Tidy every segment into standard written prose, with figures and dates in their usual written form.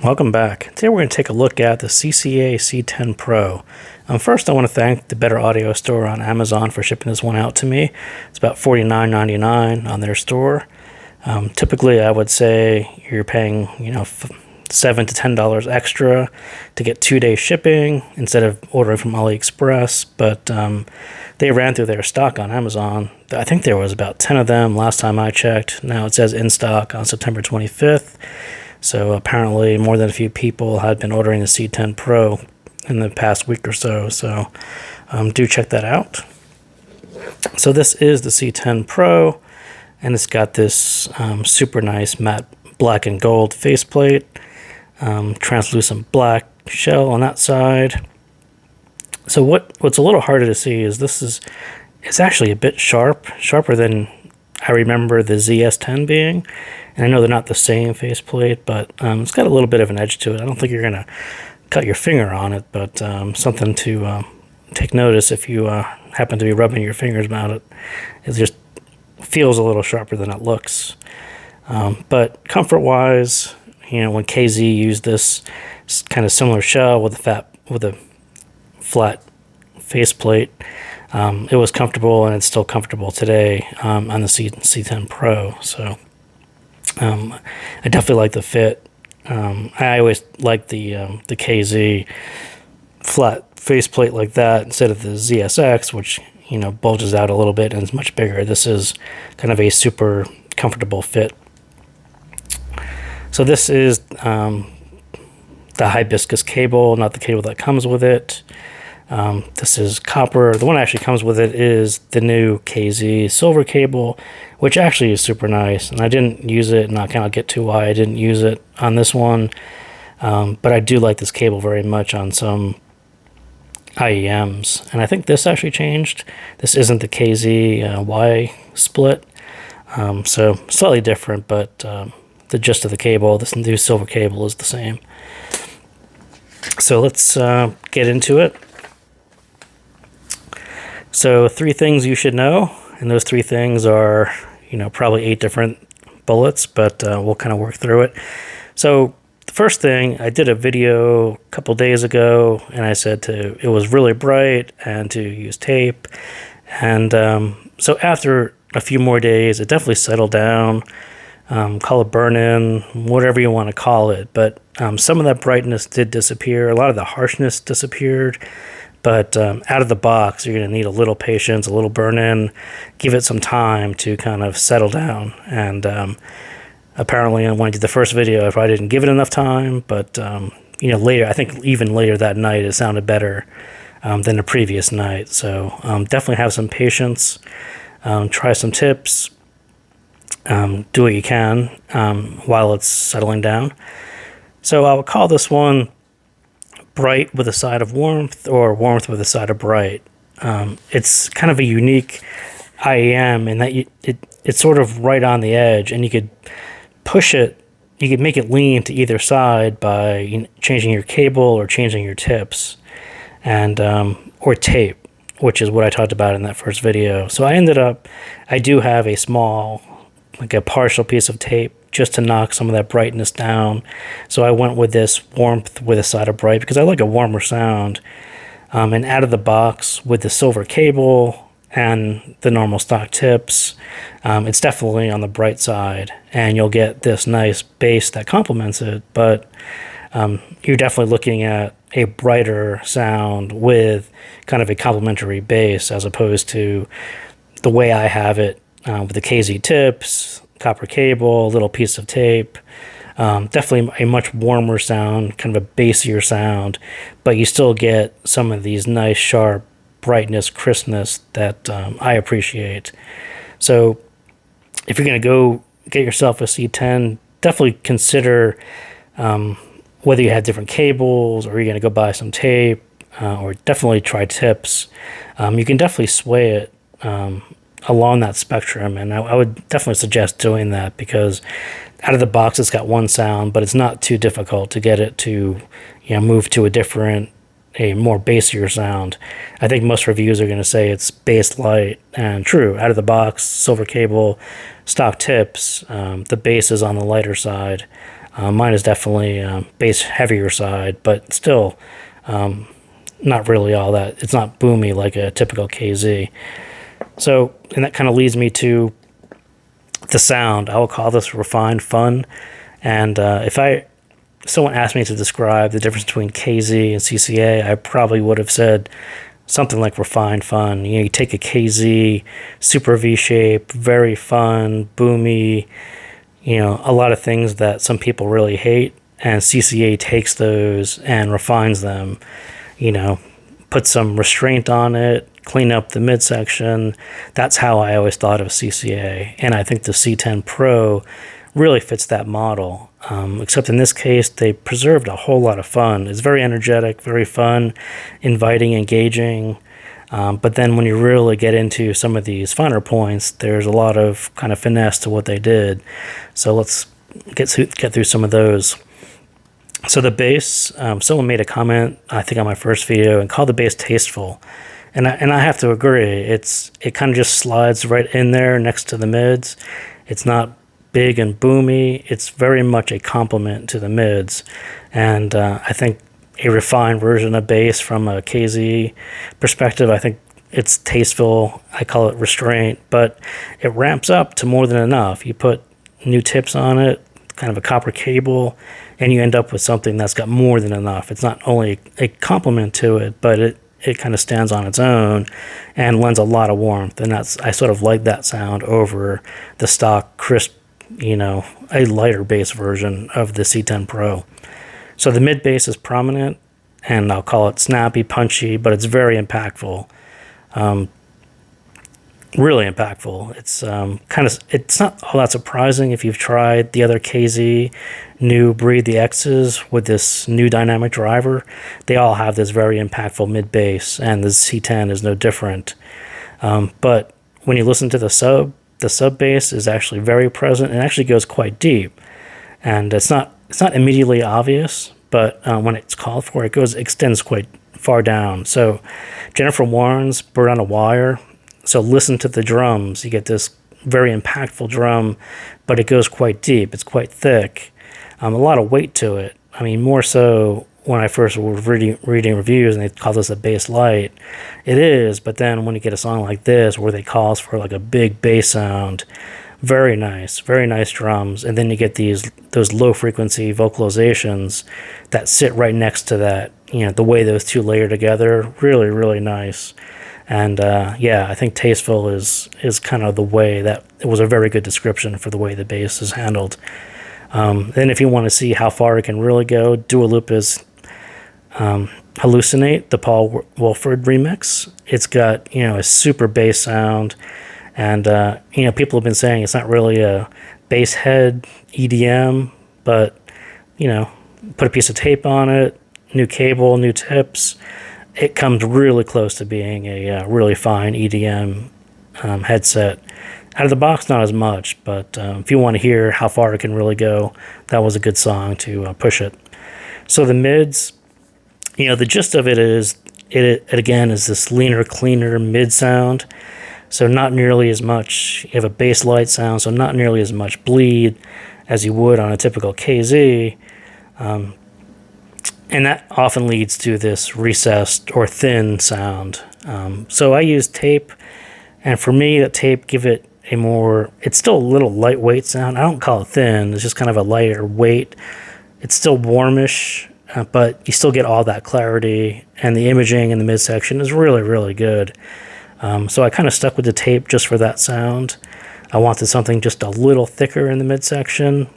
Welcome back. Today we're going to take a look at the CCA C10 Pro. First, I want to thank the Better Audio store on Amazon for shipping this one out to me. It's about $49.99 on their store. Typically, I would say you're paying, $7 to $10 extra to get 2-day shipping instead of ordering from AliExpress. But they ran through their stock on Amazon. I think there was about 10 of them last time I checked. Now it says in stock on September 25th. So apparently more than a few people had been ordering the C10 Pro in the past week or so. So do check that out. So this is the C10 Pro, and it's got this super nice matte black and gold faceplate, translucent black shell on that side. So what's a little harder to see is it's actually a bit sharper than I remember the ZS10 being. And I know they're not the same faceplate, but it's got a little bit of an edge to it. I don't think you're going to cut your finger on it, but something to take notice if you happen to be rubbing your fingers about it. It just feels a little sharper than it looks. But comfort-wise, when KZ used this kind of similar shell with a flat faceplate, it was comfortable, and it's still comfortable today on the C10 Pro. So I definitely like the fit. I always like the KZ flat faceplate like that instead of the ZSX, which bulges out a little bit and is much bigger. This is kind of a super comfortable fit. So this is the hibiscus cable, not the cable that comes with it. This is copper. The one that actually comes with it is the new KZ silver cable, which actually is super nice. And I didn't use it, and I'll get to why I didn't use it on this one. But I do like this cable very much on some IEMs. And I think this actually changed. This isn't the KZ Y split. So slightly different, but the gist of the cable, this new silver cable, is the same. So let's get into it. So 3 things you should know, and those 3 things are, probably 8 different bullets, but we'll kind of work through it. So the first thing, I did a video a couple days ago, and I said it was really bright and to use tape. And so after a few more days, it definitely settled down. Call it burn-in, whatever you want to call it. But some of that brightness did disappear. A lot of the harshness disappeared. But out of the box, you're going to need a little patience, a little burn-in, give it some time to kind of settle down. And apparently, when I did the first video, I probably didn't give it enough time. But later, I think even later that night, it sounded better than the previous night. So definitely have some patience. Try some tips. Do what you can while it's settling down. So I would call this one bright with a side of warmth, or warmth with a side of bright. It's kind of a unique IEM in that it's sort of right on the edge, and you could push it, you could make it lean to either side by changing your cable or changing your tips, and or tape, which is what I talked about in that first video. So I do have a small, like a partial piece of tape, just to knock some of that brightness down. So I went with this warmth with a side of bright because I like a warmer sound. And out of the box with the silver cable and the normal stock tips, it's definitely on the bright side, and you'll get this nice bass that complements it. But you're definitely looking at a brighter sound with kind of a complementary bass, as opposed to the way I have it with the KZ tips, copper cable, a little piece of tape. Definitely a much warmer sound, kind of a bassier sound, but you still get some of these nice sharp brightness, crispness that I appreciate. So if you're going to go get yourself a C10, definitely consider whether you have different cables, or you're going to go buy some tape, or definitely try tips. You can definitely sway it along that spectrum, and I would definitely suggest doing that, because out of the box it's got one sound, but it's not too difficult to get it to move to a more bassier sound. I think most reviews are going to say it's bass light, and true, out of the box, silver cable, stock tips, the bass is on the lighter side. Mine is definitely bass heavier side, but still not really all that. It's not boomy like a typical KZ. So, and that kind of leads me to the sound. I will call this refined fun. And if someone asked me to describe the difference between KZ and CCA, I probably would have said something like refined fun. You know, you take a KZ, super V shape, very fun, boomy, you know, a lot of things that some people really hate, and CCA takes those and refines them, you know, put some restraint on it, clean up the midsection. That's how I always thought of CCA, and I think the C10 Pro really fits that model. Except in this case, they preserved a whole lot of fun. It's very energetic, very fun, inviting, engaging. But then when you really get into some of these finer points, there's a lot of kind of finesse to what they did. So let's get through some of those. So the bass, someone made a comment, I think on my first video, and called the bass tasteful. And I have to agree. It kind of just slides right in there next to the mids. It's not big and boomy. It's very much a complement to the mids. And I think a refined version of bass from a KZ perspective, I think it's tasteful. I call it restraint, but it ramps up to more than enough. You put new tips on it, kind of a copper cable, and you end up with something that's got more than enough. It's not only a complement to it, but it kind of stands on its own and lends a lot of warmth. And I sort of like that sound over the stock crisp, you know, a lighter bass version of the C10 Pro. So the mid bass is prominent, and I'll call it snappy, punchy, but it's very impactful. Really impactful. It's not all that surprising if you've tried the other KZ new Breed the X's with this new dynamic driver. They all have this very impactful mid bass, and the C10 is no different. But when you listen to the sub bass is actually very present and actually goes quite deep. And it's not immediately obvious, but when it's called for, it extends quite far down. So Jennifer Warren's Bird on a Wire. So listen to the drums. You get this very impactful drum, but it goes quite deep. It's quite thick. A lot of weight to it. I mean, more so when I first was reading reviews and they call this a bass light. It is, but then when you get a song like this where they calls for like a big bass sound, very nice drums, and then you get those low frequency vocalizations that sit right next to that. You know, the way those two layer together, really, really nice. And yeah, I think tasteful is kind of the way that it was a very good description for the way the bass is handled. Then if you want to see how far it can really go, Dua Lipa's Hallucinate, the Paul Wolford remix. It's got, you know, a super bass sound, and you know, people have been saying it's not really a bass head EDM, but you know, put a piece of tape on it, new cable, new tips, it comes really close to being a really fine EDM headset. Out of the box, not as much, but if you want to hear how far it can really go, that was a good song to push it. So the mids, you know, the gist of it is, it again is this leaner, cleaner mid sound. So not nearly as much, you have a bass light sound, so not nearly as much bleed as you would on a typical KZ. And that often leads to this recessed or thin sound. So I use tape, and for me, the tape give it a more, it's still a little lightweight sound. I don't call it thin, it's just kind of a lighter weight. It's still warmish, but you still get all that clarity, and the imaging in the midsection is really, really good. So I kind of stuck with the tape just for that sound. I wanted something just a little thicker in the midsection.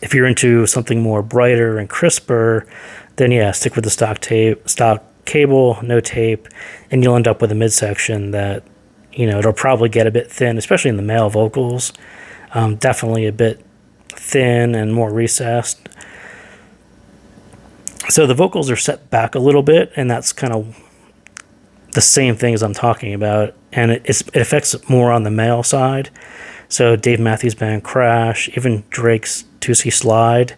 If you're into something more brighter and crisper, then yeah, stick with the stock cable, no tape, and you'll end up with a midsection that, you know, it'll probably get a bit thin, especially in the male vocals. Definitely a bit thin and more recessed. So the vocals are set back a little bit, and that's kind of the same things I'm talking about, and it affects more on the male side. So Dave Matthews Band Crash, even Drake's 2C Slide,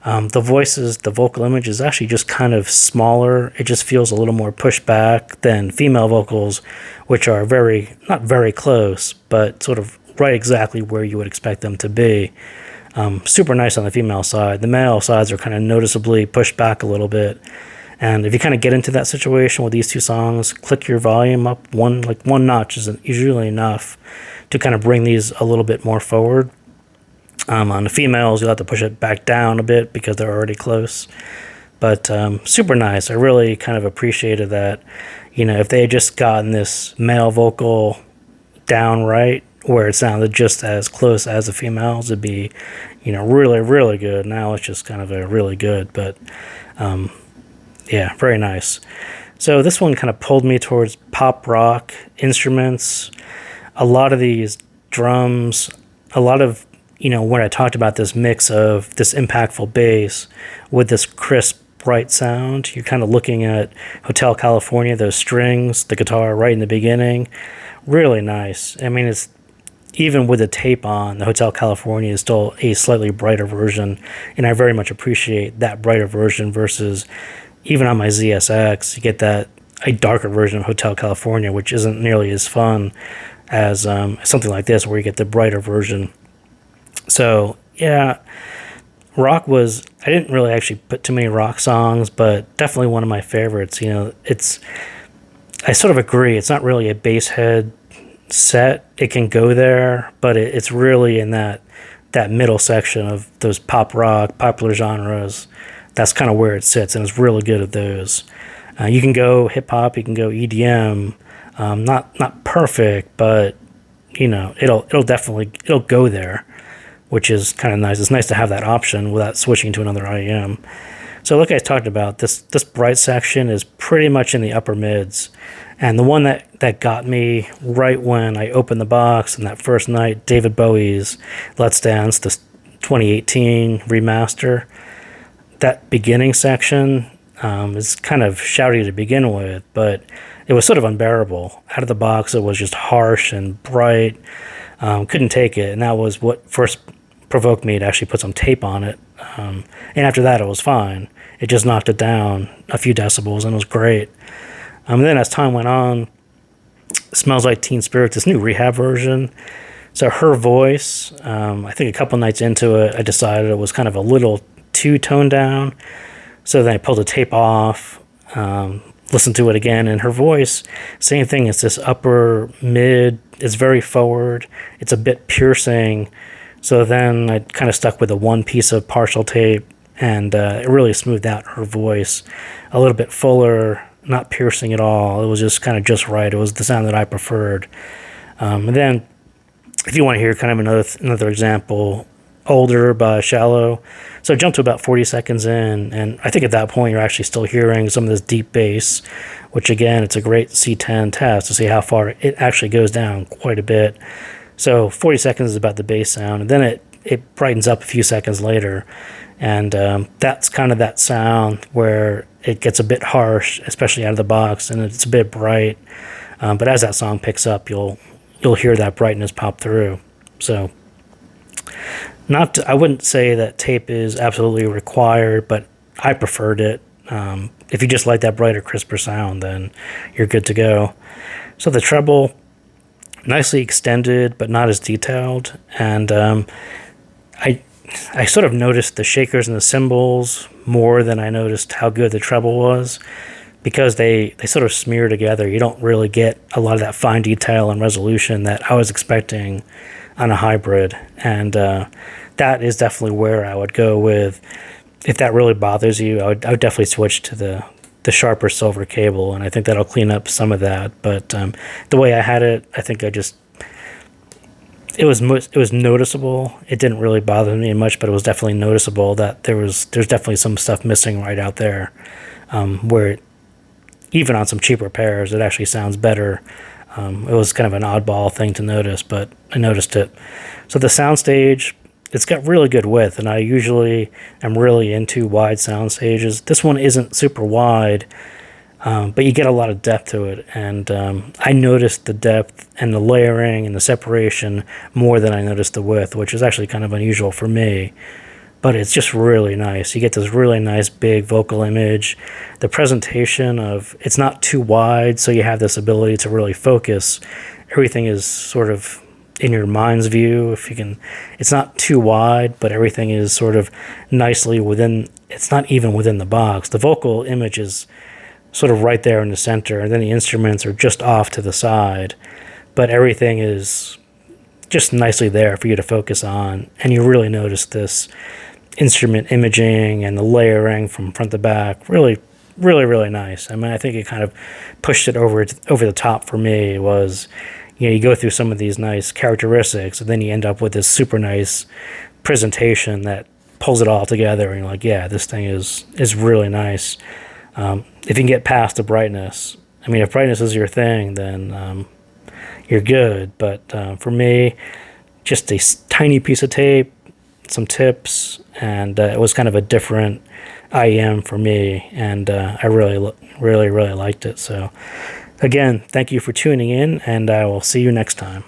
the voices, the vocal image is actually just kind of smaller. It just feels a little more pushed back than female vocals, which are not very close, but sort of right exactly where you would expect them to be. Super nice on the female side. The male sides are kind of noticeably pushed back a little bit. And if you kind of get into that situation with these two songs, click your volume up one notch is usually enough to kind of bring these a little bit more forward. On the females, you'll have to push it back down a bit because they're already close. But super nice. I really kind of appreciated that. You know, if they had just gotten this male vocal down right, where it sounded just as close as the females, it'd be, you know, really, really good. Now it's just kind of a really good, but yeah, very nice. So this one kind of pulled me towards pop rock instruments. A lot of these drums, a lot of, you know, when I talked about this mix of this impactful bass with this crisp, bright sound, you're kind of looking at Hotel California, those strings, the guitar right in the beginning. Really nice. I mean, it's even with the tape on, the Hotel California is still a slightly brighter version, and I very much appreciate that brighter version versus even on my ZSX, you get that a darker version of Hotel California, which isn't nearly as fun as something like this, where you get the brighter version. So yeah, rock was, I didn't really actually put too many rock songs, but definitely one of my favorites. You know, I sort of agree. It's not really a bass head set. It can go there, but it's really in that middle section of those pop rock, popular genres. That's kind of where it sits, and it's really good at those. You can go hip hop, you can go EDM. Not perfect, but you know, it'll definitely go there, which is kind of nice. It's nice to have that option without switching to another IEM. So like I talked about, this bright section is pretty much in the upper mids. And the one that got me right when I opened the box and that first night, David Bowie's Let's Dance, the 2018 remaster, that beginning section is kind of shouty to begin with, but it was sort of unbearable. Out of the box, it was just harsh and bright. Couldn't take it, and that was what first provoked me to actually put some tape on it. And after that, it was fine. It just knocked it down a few decibels, and it was great. And then as time went on, Smells Like Teen Spirit, this new rehab version. So her voice, I think a couple nights into it, I decided it was kind of a little too toned down. So then I pulled the tape off, listened to it again, and her voice, same thing. It's this upper mid. It's very forward. It's a bit piercing. So then I kind of stuck with a one piece of partial tape, and it really smoothed out her voice. A little bit fuller, not piercing at all. It was just kind of just right. It was the sound that I preferred. And then if you want to hear kind of another example, Older by Shallow. So jump to about 40 seconds in, and I think at that point you're actually still hearing some of this deep bass, which again, it's a great C10 test to see how far it actually goes down quite a bit. So 40 seconds is about the bass sound, and then it brightens up a few seconds later, and that's kind of that sound where it gets a bit harsh, especially out of the box, and it's a bit bright. But as that song picks up, you'll hear that brightness pop through. So I wouldn't say that tape is absolutely required, but I preferred it. If you just like that brighter, crisper sound, then you're good to go. So the treble, nicely extended, but not as detailed. And I sort of noticed the shakers and the cymbals more than I noticed how good the treble was, because they sort of smear together. You don't really get a lot of that fine detail and resolution that I was expecting on a hybrid, and that is definitely where I would go with. If that really bothers you, I would definitely switch to the sharper silver cable, and I think that'll clean up some of that. But the way I had it, I think it was noticeable. It didn't really bother me much, but it was definitely noticeable that there's definitely some stuff missing right out there, where even on some cheaper pairs, it actually sounds better. It was kind of an oddball thing to notice, but I noticed it. So the soundstage, it's got really good width, and I usually am really into wide sound stages. This one isn't super wide, but you get a lot of depth to it, and I noticed the depth and the layering and the separation more than I noticed the width, which is actually kind of unusual for me. But it's just really nice. You get this really nice big vocal image. The presentation of, it's not too wide, so you have this ability to really focus. Everything is sort of in your mind's view, if you can. It's not too wide, but everything is sort of nicely within. It's not even within the box. The vocal image is sort of right there in the center, and then the instruments are just off to the side, but everything is just nicely there for you to focus on, and you really notice this instrument imaging and the layering from front to back. Really, really, really nice. I mean, I think it kind of pushed it over the top for me. Was, you know, you go through some of these nice characteristics, and then you end up with this super nice presentation that pulls it all together, and you're like, yeah, this thing is really nice. If you can get past the brightness, I mean, if brightness is your thing, then you're good. But for me, just a tiny piece of tape, some tips, and it was kind of a different IEM for me, and I really, really, really liked it. So again, thank you for tuning in, and I will see you next time.